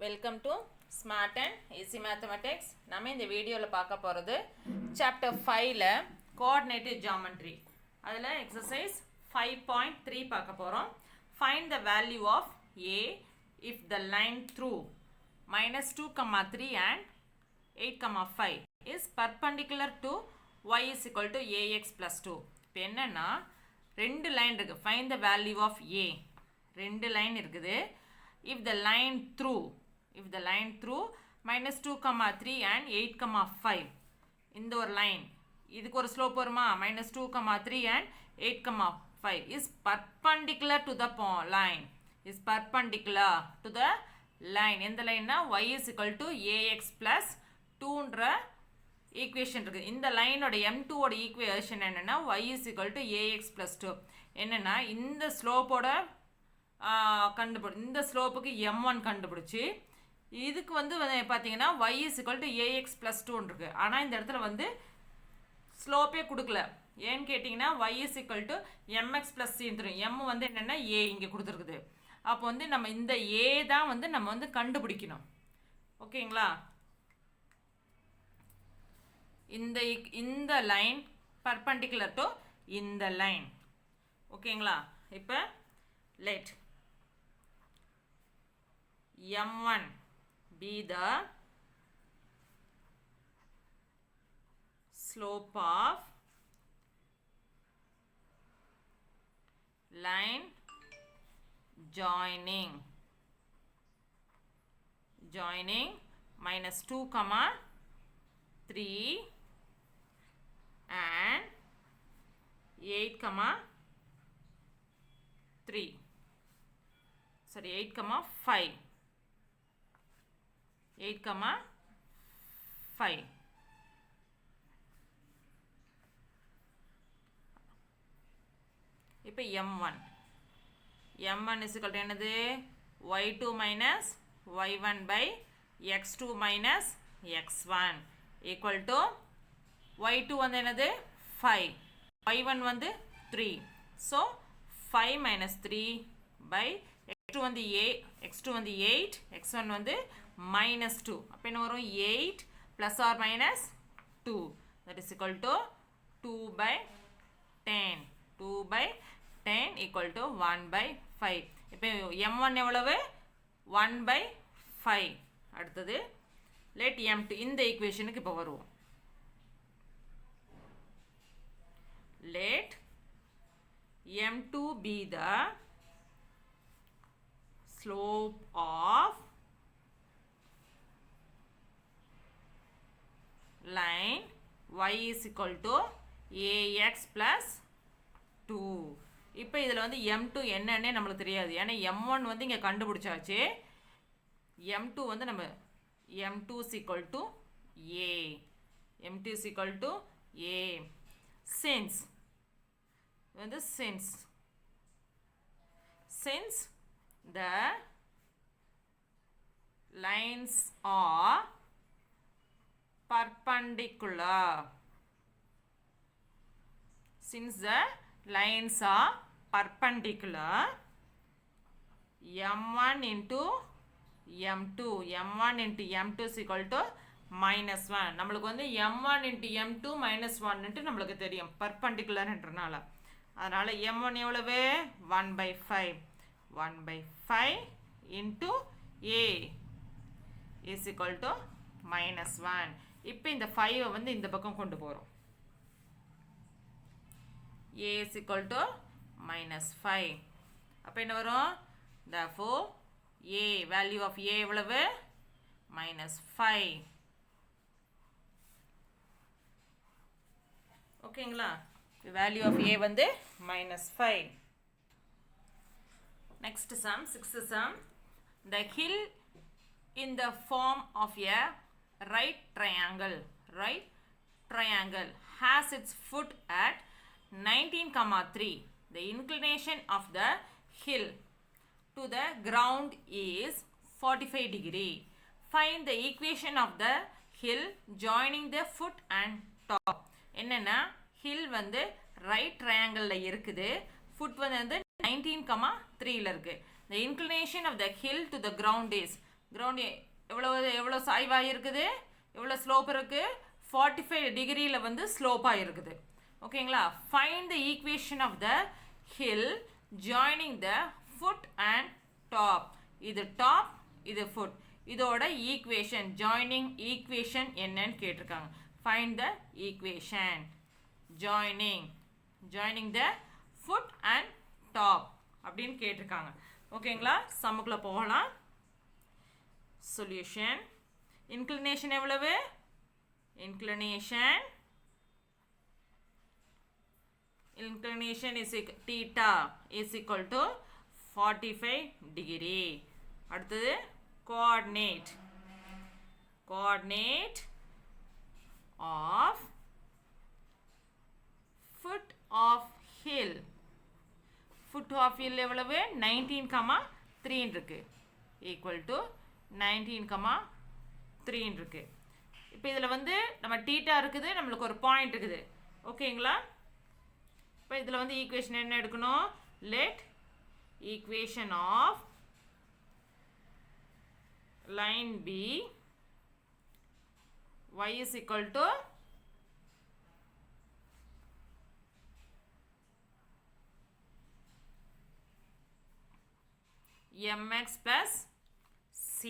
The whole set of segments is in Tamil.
Welcome to smart and easy mathematics. நம்ம இந்த வீடியோவில் பார்க்க போகிறது சாப்டர் 5ல் கோஆர்டினேட்டிவ் ஜாமெட்ரி. அதில் எக்ஸசைஸ் 5.3 பார்க்க போகிறோம். Find the value of a if the line through -2, 3 and 8, 5 is perpendicular to y is equal to ax plus 2. இப்போ என்னென்னா ரெண்டு லைன் இருக்குது. Find the value of a. ரெண்டு லைன் இருக்குது. if the line through -2, 3 and 8, 5 இந்த ஒரு லைன் இதுக்கு ஒரு ஸ்லோப் வருமா -2, 3 and 8, 5 is perpendicular to the line எந்த லைன்னா y is equal to ax plus 2ன்ற ஈக்குவேஷன் இருக்குது. இந்த லைனோட m2 ஓட ஈக்குவேஷன் என்னென்னா y is equal to ax plus 2. என்னென்னா இந்த ஸ்லோப்போட இந்த ஸ்லோப்புக்கு m1 கண்டுபிடிச்சி இதுக்கு வந்து பார்த்தீங்கன்னா y is equal to ax plus 2 இருக்கு. ஆனால் இந்த இடத்துல வந்து ஸ்லோப்பே கொடுக்கல. ஏன்னு கேட்டிங்கன்னா y is equal to mx plus c m வந்து என்னென்னா a இங்கே கொடுத்துருக்குது. அப்போ வந்து நம்ம இந்த a தான் வந்து நம்ம வந்து கண்டுபிடிக்கணும். ஓகேங்களா? இந்த லைன் பர்பண்டிகுலர் டு இந்த லைன். ஓகேங்களா? இப்போ let m1 be the slope of line joining -2, 3 and 8, 3 sorry 8, 5 இப்போ m1 is equal to என்னது y2 minus y1 by x2 minus x1 equal to y2 வந்து என்னது 5 y1 வந்து 3 so 5 minus 3 by x2 வந்து 8 x1 வந்து -2. அப்போ என்ன வரும் 8 plus or minus 2 that is equal to 2 by 10 equal to 1 by 5. இப்போ m1 எவ்வளவு 1 by 5. அடுத்தது let m2 இந்த ஈக்குவேஷனுக்கு இப்போ வருவோம். let m2 be the slope of line y is equal to ax plus 2. இப்போ இதில் வந்து m2 என்னன்னே நம்மளுக்கு தெரியாது. ஏன்னா m1 வந்து இங்கே கண்டுபிடிச்சாச்சு. m2 வந்து நம்ம m2 is equal to a. m2 is equal to a. since the lines are perpendicular m1 into m2 is equal to -1. நம்மளுக்கு வந்து m1 into m2 -1 நம்மளுக்கு தெரியும் பர்பண்டிகுலர்ன்றனால. அதனால் m1 எவ்வளவு 1 by 5 into a is equal to -1. இப்போ இந்த 5 வந்து இந்த பக்கம் கொண்டு போகிறோம். a is equal to -5. அப்போ என்ன வரும் therefore a value of a எவ்வளவு -5. ஓகேங்களா? வேல்யூ ஆஃப் a வந்து -5. Next sum 6th sum. The hill in the form of a right triangle has its foot at 19, 3. The inclination of the hill to the ground is 45 degree. Find the equation of the hill joining the foot and top. என்னன்னா hill வந்து right triangle இருக்குது. foot வந்து 19, 3 இருக்கு. The inclination of the hill to the ground is ground எவ்வளோ சாய்வாக இருக்குது, எவ்வளோ ஸ்லோப் இருக்குது, 45 டிகிரியில் வந்து ஸ்லோப்பாக இருக்குது. ஓகேங்களா. Find the equation of the hill joining the foot and top. இது டாப், இது ஃபுட். இதோட ஈக்குவேஷன், ஜாயினிங் ஈக்குவேஷன் என்னன்னு கேட்டிருக்காங்க. Find the equation joining the foot and top அப்படின்னு கேட்டிருக்காங்க. ஓகேங்களா. சம்முக்குள்ள போகலாம். சொல்யூஷன். இன்க்ளினேஷன் எவ்வளவு? Inclination is theta is equal to 45 degree. அடுத்தது coordinate of foot of hill. foot of hill எவ்வளவு? 19,3 இருக்கு. equal to 19,3 இருக்கு. இப்போ இதில் வந்து நம்ம டீட்டா இருக்குது, நம்மளுக்கு ஒரு பாயிண்ட் இருக்குது. ஓகேங்களா. இப்போ இதில் வந்து ஈக்குவேஷன் என்ன எடுக்கணும்? Let equation of line B y is equal to mx plus c.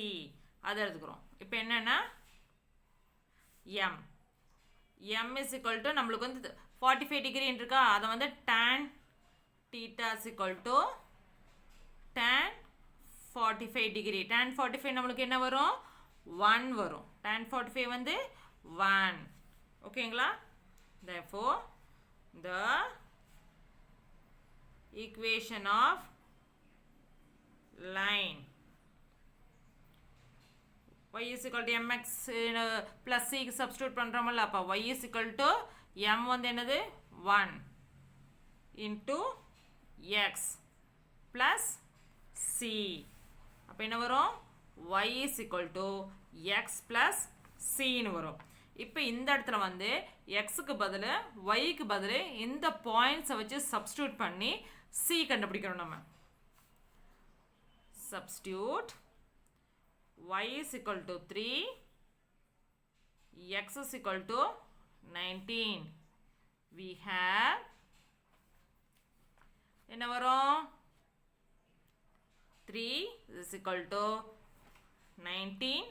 அதை எடுத்துக்கிறோம். இப்போ என்னன்னா m is equal to நம்மளுக்கு வந்து 45 டிகிரி இருக்கா, அதை வந்து tan theta is equal to tan 45 degree. tan 45 நம்மளுக்கு என்ன வரும்? 1 வரும். tan 45 வந்து 1. ஓகேங்களா. therefore the equation of line y is equal to mx plus c க்கு சப்ஸ்டிட்யூட் பண்றோம்ல, அப்ப y is equal to m வந்து என்னது? 1 into x plus c. அப்ப என்ன வரும்? y is equal to x plus c ன்னு வரும். இப்போ இந்த இடத்துல வந்து x க்கு பதிலா y க்கு பதிலா இந்த பாயிண்ட்ஸை வச்சு சப்ஸ்டிட்யூட் பண்ணி c கண்டுபிடிக்கிறோம் நம்ம. substitute y is equal to 3, x is equal to 19. We have என்ன வரும்? 3 is equal to 19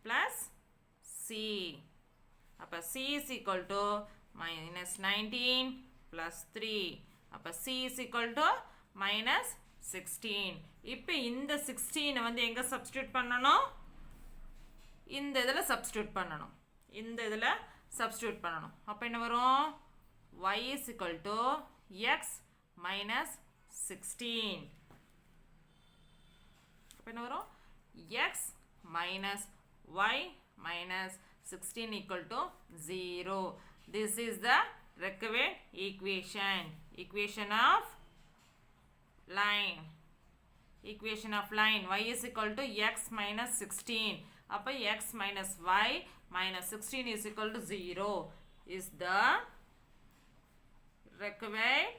plus c. அப்ப c is equal to minus 19 plus 3. அப்ப c is equal to minus 16. இப்போ இந்த 16 வந்து எங்க சப்ஸ்டிட்யூட் பண்ணணும்? இந்த இதில் சப்ஸ்டிட்யூட் பண்ணணும். அப்போ என்ன வரும்? y is equal to x minus 16. அப்போ என்ன வரும்? x minus y minus 16 equal to 0. This is the required equation. Equation of line y is equal to x minus 16. அப்போ x minus y minus 16 is equal to 0 is the required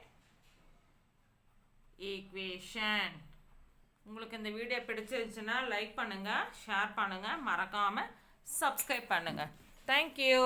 equation. உங்களுக்கு இந்த வீடியோ பிடிச்சிருந்துச்சுன்னா லைக் பண்ணுங்க, ஷேர் பண்ணுங்க, மறக்காம சப்ஸ்கிரைப் பண்ணுங்க. Thank you.